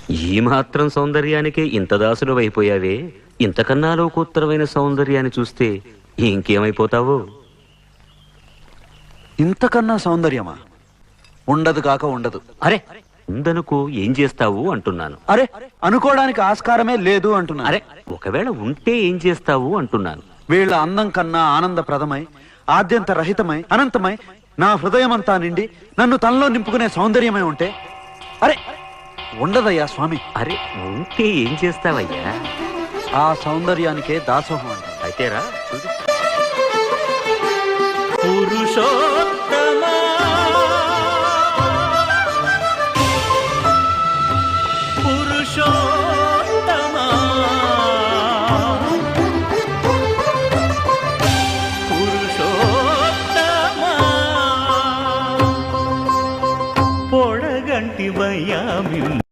ఈ మాత్రం సౌందర్యానికే ఇంత దాసుడు అయిపోయావే, ఇంతకన్నా లోకోత్తరమైన సౌందర్యాన్ని చూస్తే ఇంకేమైపోతావో. ఇంతకన్నా సౌందర్యమా? ఉండదు కాక ఉండదు. అరే ఉందనుకో, ఏం చేస్తావు అంటున్నాను. అరే అనుకోవడానికి ఆస్కారమే లేదు అంటున్నా. అరే ఒకవేళ ఉంటే ఏం చేస్తావు అంటున్నాను. వీళ్ళ అందం కన్నా ఆనందప్రదమై, ఆద్యంత రహితమై, అనంతమై, నా హృదయమంతా నిండి నన్ను తనలో నింపుకునే సౌందర్యమై ఉంటే అరే ఉండదయ్యా స్వామి. అరే ఉంటే ఏం చేస్తావయ్యా? ఆ సౌందర్యానికే దాసోహం అంట. అయితేరా పురుషో